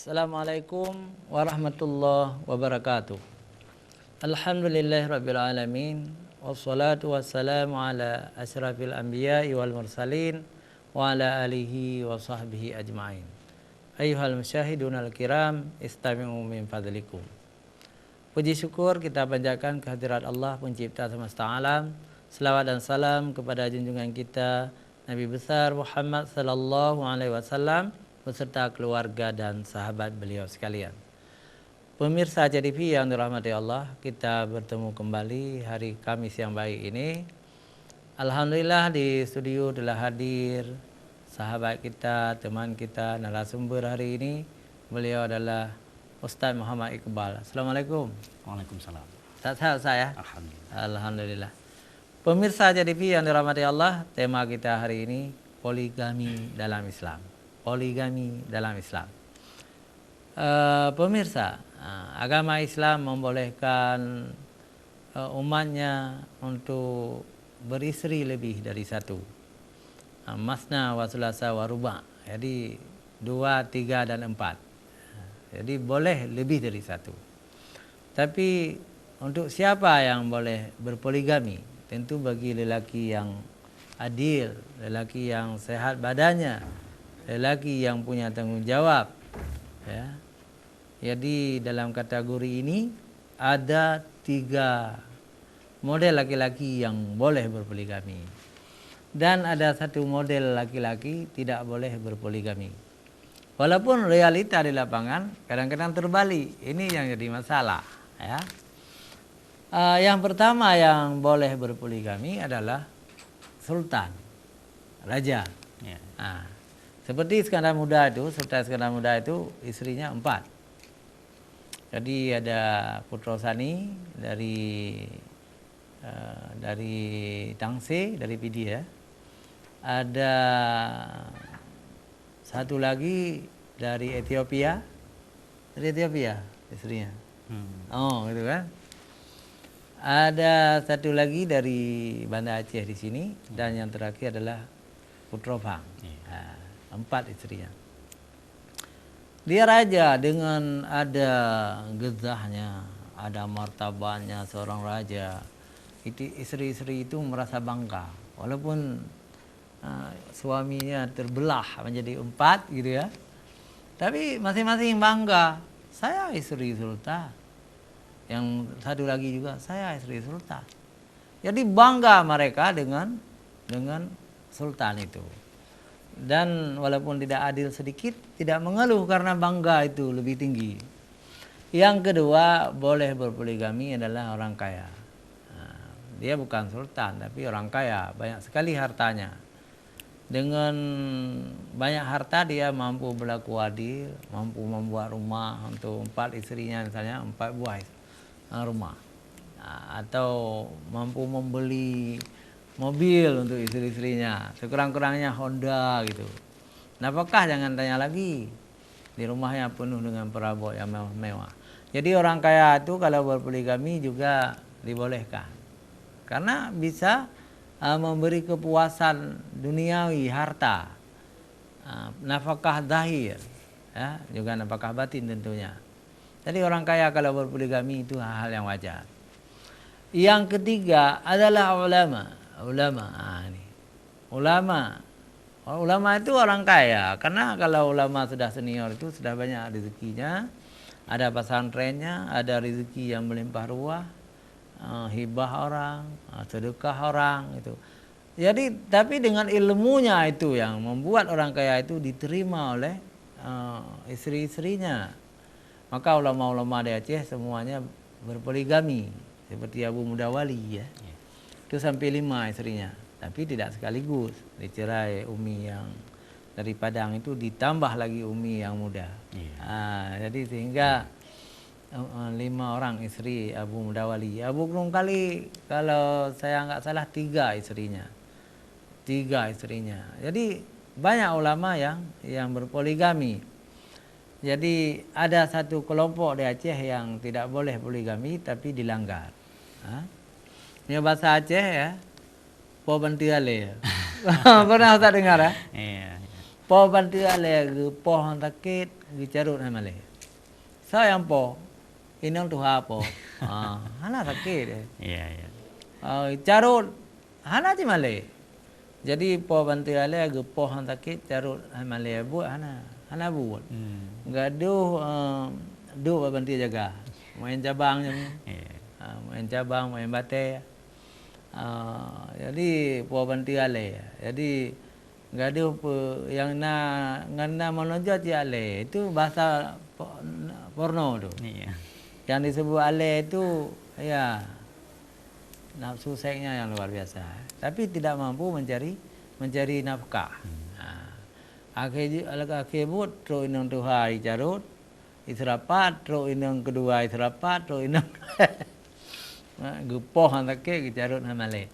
Assalamualaikum warahmatullahi wabarakatuh. Alhamdulillahirabbil alamin wassalatu wassalamu ala asyrafil anbiya'i wal mursalin wa ala alihi wa sahbihi ajmain. Ayyuhal musyahidunal kiram, istami'u min fadlikum. Puji syukur kita panjatkan kehadirat Allah pencipta semesta alam. Selawat dan salam kepada junjungan kita Nabi besar Muhammad sallallahu alaihi wasallam beserta keluarga dan sahabat beliau sekalian. Pemirsa CTV yang dirahmati Allah, kita bertemu kembali hari Kamis yang baik ini. Alhamdulillah di studio telah hadir sahabat kita, teman kita, narasumber hari ini. Beliau adalah Ustaz Muhammad Iqbal. Assalamualaikum. Waalaikumsalam. Sehat saya? Alhamdulillah. Alhamdulillah. Pemirsa CTV yang dirahmati Allah, tema kita hari ini poligami dalam Islam. Poligami dalam Islam. Pemirsa, agama Islam membolehkan umatnya untuk beristri lebih dari satu. Masna wa sulasa wa ruba'. Jadi 2, 3 dan 4. Jadi boleh lebih dari satu. Tapi untuk siapa yang boleh berpoligami? Tentu bagi lelaki yang adil, lelaki yang sehat badannya, lelaki yang punya tanggung jawab, ya. Jadi dalam kategori ini ada 3 model laki-laki yang boleh berpoligami, dan ada 1 model laki-laki tidak boleh berpoligami. Walaupun realita di lapangan kadang-kadang terbalik. Ini yang jadi masalah, ya. Yang pertama yang boleh berpoligami adalah sultan, raja. Ya. Seperti Iskandar Muda itu, Sultan Iskandar Muda itu istrinya 4. Jadi ada Putra Sani dari Tangse, dari Pidi, ya. Ada 1 lagi dari Ethiopia. Dari Ethiopia istrinya. Oh, gitu kan. Ada 1 lagi dari Banda Aceh di sini, dan yang terakhir adalah Putra Pang. 4 istrinya. Dia raja dengan ada gezahnya, ada martabatnya seorang raja. Istri-istri itu merasa bangga, walaupun suaminya terbelah menjadi 4 gitu ya. Tapi masing-masing bangga, saya istri sultan. Yang 1 lagi juga, saya istri sultan. Jadi bangga mereka dengan sultan itu. Dan walaupun tidak adil sedikit, tidak mengeluh karena bangga itu lebih tinggi. Yang kedua, boleh berpoligami adalah orang kaya. Dia bukan sultan, tapi orang kaya, banyak sekali hartanya. Dengan banyak harta dia mampu berlaku adil, mampu membuat rumah untuk 4 istrinya, misalnya 4 buah rumah. Atau mampu membeli mobil untuk istri-istrinya, sekurang-kurangnya Honda gitu. Nafkah jangan tanya lagi, di rumahnya penuh dengan perabot yang mewah-mewah. Jadi orang kaya itu kalau berpoligami juga dibolehkan, karena bisa memberi kepuasan duniawi, harta, nafkah zahir, ya, juga nafkah batin tentunya. Jadi orang kaya kalau berpoligami itu hal yang wajar. Yang ketiga adalah ulama. Ulama itu orang kaya, karena kalau ulama sudah senior itu sudah banyak rezekinya, ada pesantrennya, ada rezeki yang melimpah ruah, hibah orang, sedekah orang itu. Jadi tapi dengan ilmunya itu yang membuat orang kaya itu diterima oleh istri-istrinya. Maka ulama-ulama di Aceh semuanya berpoligami, seperti Abu Mudawali, ya. Itu sampai 5 istrinya, tapi tidak sekaligus. Dicerai Umi yang dari Padang itu, ditambah lagi Umi yang muda. Jadi sehingga 5 orang istri Abu Mudawali. Abu Gunung Kali kalau saya nggak salah 3 istrinya. Jadi banyak ulama yang berpoligami. Jadi ada 1 kelompok di Aceh yang tidak boleh poligami tapi dilanggar. Ini bahasa Aceh, ya, po bantiale. Pernah Ustaz dengar, ya? Iya. Po bantiale, pohon sakit gicarut hai malih. Sayang po, inang tuha po. Hana sakit deh. Iya. Carut, hana ti malih. Jadi po bantu ale gepoh han sakit carut hai malih buat hana buat. Gaduh du bantu jaga. Main cabang main cabang, main bate. Jadi po bantu ale. Jadi gaduh yang ngana menuju ti ale itu bahasa porno tu. Iya. Yang disebut ale itu ya nafsu seksnya yang luar biasa. Tapi tidak mampu mencari nafkah. Akhir but tro inang tuha icarut, israpat tro inang kedua israpat tro inang gepoh antake icarut hamale.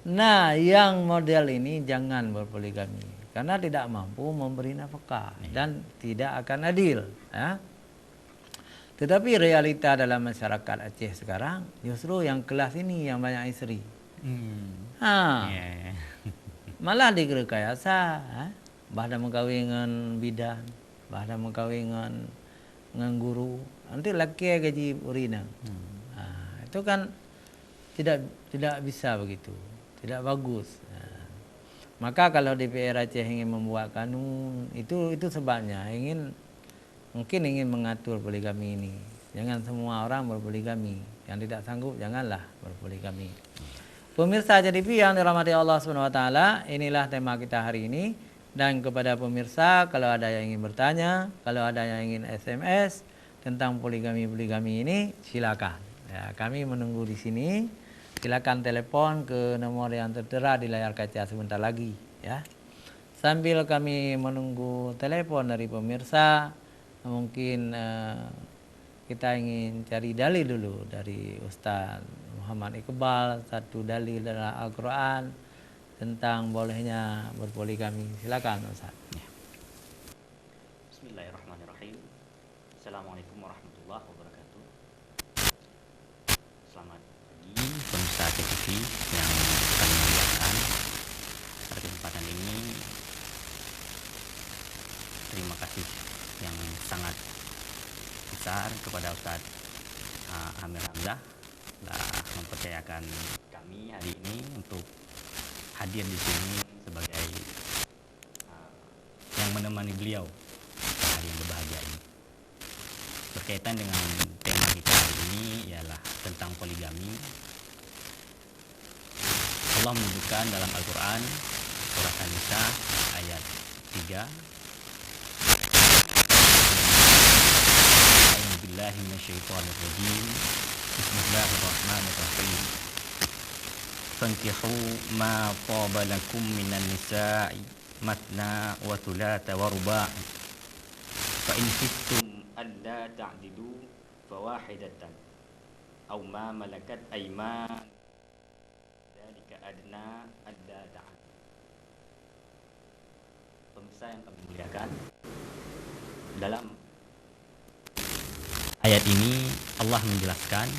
Nah, yang model ini jangan berpoligami karena tidak mampu memberi nafkah dan tidak akan adil, ya. Tetapi realita dalam masyarakat Aceh sekarang justru yang kelas ini yang banyak istri. Malah dikira kayasa, bahda mengkawin dengan bidan, bahda mengkawin dengan guru. Nanti laki gaji urina. Itu kan tidak bisa begitu, tidak bagus. Maka kalau DPR Aceh ingin membuat kanun, itu sebabnya mungkin ingin mengatur poligami ini. Jangan semua orang berpoligami. Yang tidak sanggup janganlah berpoligami. Pemirsa JDP yang dirahmati Allah SWT, inilah tema kita hari ini. Dan kepada pemirsa, kalau ada yang ingin bertanya, kalau ada yang ingin SMS tentang poligami ini, silakan. Ya, kami menunggu di sini. Silakan telepon ke nomor yang tertera di layar kaca sebentar lagi, ya. Sambil kami menunggu telepon dari pemirsa, mungkin kita ingin cari dalil dulu dari Ustaz Muhammad Iqbal, satu dalil dari Al-Quran tentang bolehnya berpoligami. Silakan Ustaz. Bismillahirrahmanirrahim. Assalamualaikum warahmatullahi wabarakatuh. Selamat pagi pemirsa TV yang kami muliakan. Pada kesempatan ini terima kasih yang sangat besar kepada Ustaz Amir Hamzah telah mempercayakan kami hari ini untuk hadir di sini sebagai yang menemani beliau pada hari yang berbahagia ini. Berkaitan dengan tema kita hari ini ialah tentang poligami. Allah menyebutkan dalam Al-Quran surat An-Nisa ayat 3. A'udzubillahi minasyaitonirrajim. Bismillahirrahmanirrahim. Fankihu ma taba lakum minan nisa'i matna wa thulatha wa ruba'. Fa in khiftum alla ta'dilu fawahidatan aw ma malakat ayman dzalika adna alla ta'ad. Pemirsa yang kami muliakan, dalam ayat ini Allah menjelaskan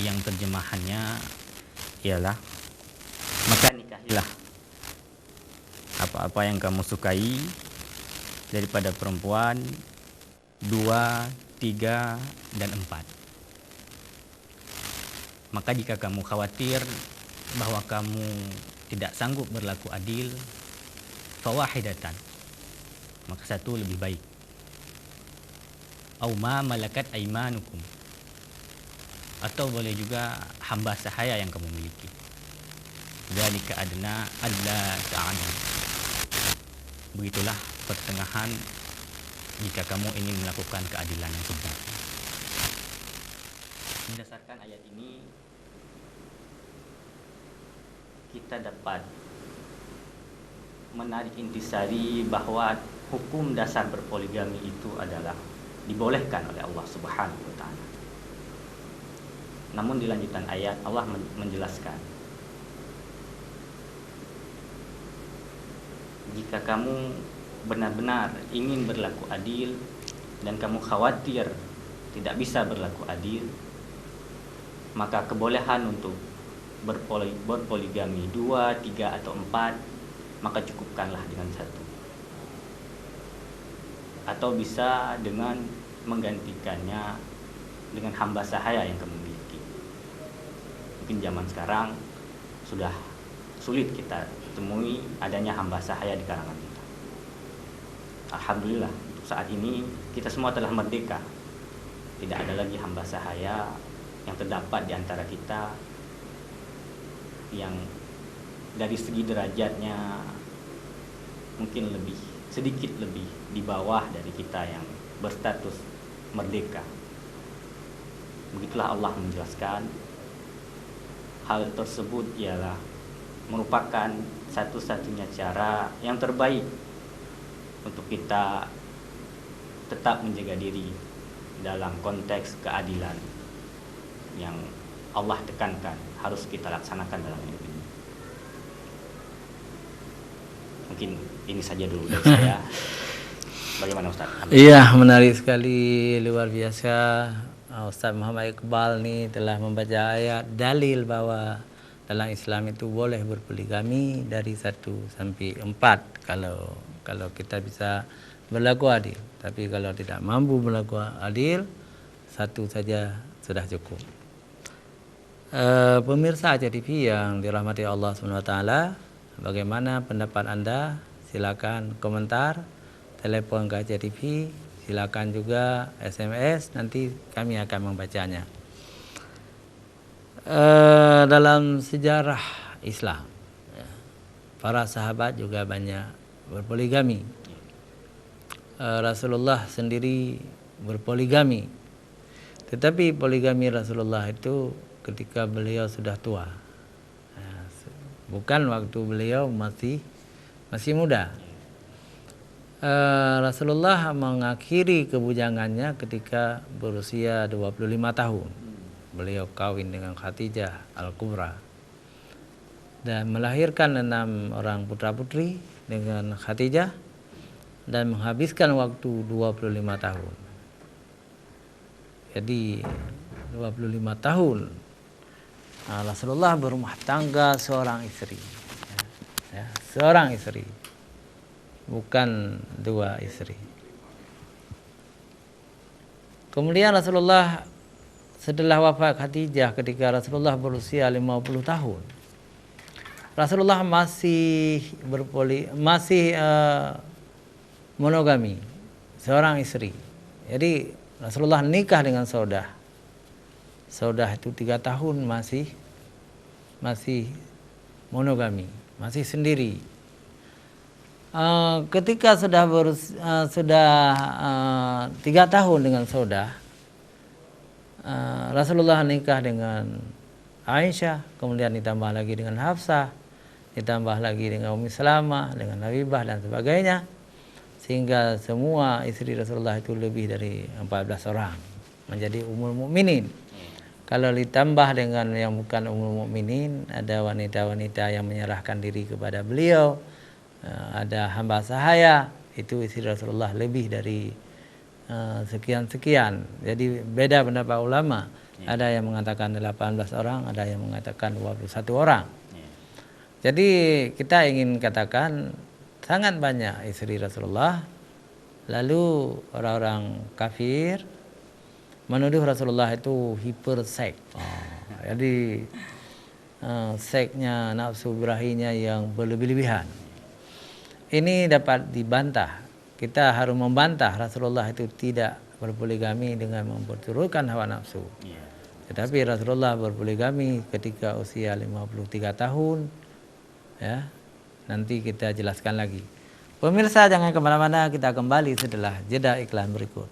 yang terjemahannya ialah maka nikahilah apa-apa yang kamu sukai daripada perempuan 2, 3, dan 4. Maka jika kamu khawatir bahwa kamu tidak sanggup berlaku adil, fawahidatan, maka satu lebih baik. Au ma malakat aimanukum, atau boleh juga hamba sahaya yang kamu miliki. Dzalika adna alla ta'anu. Begitulah pertengahan jika kamu ingin melakukan keadilan yang sebenarnya. Berdasarkan ayat ini kita dapat menarik intisari bahwa hukum dasar berpoligami itu adalah dibolehkan oleh Allah Subhanahu wa taala. Namun di lanjutan ayat Allah menjelaskan, jika kamu benar-benar ingin berlaku adil dan kamu khawatir tidak bisa berlaku adil, maka kebolehan untuk berpoligami 2, 3, atau 4, maka cukupkanlah dengan 1. atau bisa dengan menggantikannya dengan hamba sahaya yang kamu miliki. Mungkin zaman sekarang sudah sulit kita temui adanya hamba sahaya di kalangan kita. Alhamdulillah, untuk saat ini kita semua telah merdeka. Tidak ada lagi hamba sahaya yang terdapat di antara kita yang dari segi derajatnya mungkin sedikit lebih di bawah dari kita yang berstatus merdeka. Begitulah Allah menjelaskan. Hal tersebut ialah merupakan satu-satunya cara yang terbaik untuk kita tetap menjaga diri dalam konteks keadilan yang Allah tekankan harus kita laksanakan dalam hidup ini. Mungkin ini saja dulu dari saya. Bagaimana Ustaz? Iya, menarik sekali, luar biasa. Ustaz Muhammad Iqbal nih telah membaca ayat dalil bahwa dalam Islam itu boleh berpoligami dari 1 sampai 4 kalau kita bisa berlaku adil. Tapi kalau tidak mampu berlaku adil, 1 saja sudah cukup. Pemirsa Aceh TV yang dirahmati Allah SWT, bagaimana pendapat Anda? Silakan komentar, telepon ke Aceh TV, silakan juga SMS, nanti kami akan membacanya. Dalam sejarah Islam, para sahabat juga banyak berpoligami. Rasulullah sendiri berpoligami, tetapi poligami Rasulullah itu ketika beliau sudah tua, bukan waktu beliau masih muda. Rasulullah mengakhiri kebujangannya ketika berusia 25 tahun. Beliau kawin dengan Khadijah Al-Kubra dan melahirkan 6 orang putra-putri dengan Khadijah dan menghabiskan waktu 25 tahun. Jadi 25 tahun Rasulullah berumah tangga seorang istri, seorang istri, bukan 2 istri. Kemudian Rasulullah setelah wafat Khadijah ketika Rasulullah berusia 50 tahun, Rasulullah masih monogami, seorang istri. Jadi Rasulullah nikah dengan Saudah. Saudah itu 3 tahun masih monogami, masih sendiri. Ketika sudah 3 tahun dengan Saudah, Rasulullah nikah dengan Aisyah, kemudian ditambah lagi dengan Hafsah, ditambah lagi dengan Ummi Salamah, dengan Habibah dan sebagainya, sehingga semua istri Rasulullah itu lebih dari 14 orang, menjadi Ummul Mukminin. Kalau ditambah dengan yang bukan Ummul Mukminin, ada wanita-wanita yang menyerahkan diri kepada beliau, ada hamba sahaya, itu istri Rasulullah lebih dari sekian-sekian. Jadi beda pendapat ulama. Ada yang mengatakan 18 orang, ada yang mengatakan 21 orang. Jadi kita ingin katakan sangat banyak istri Rasulullah. Lalu orang-orang kafir menuduh Rasulullah itu hiperseks. Jadi seksnya, nafsu birahinya yang berlebih-lebihan. Ini dapat dibantah. Kita harus membantah Rasulullah itu tidak berpoligami dengan memperturutkan hawa nafsu. Tetapi Rasulullah berpoligami ketika usia 53 tahun. Ya, nanti kita jelaskan lagi. Pemirsa jangan kemana-mana, kita kembali setelah jeda iklan berikut.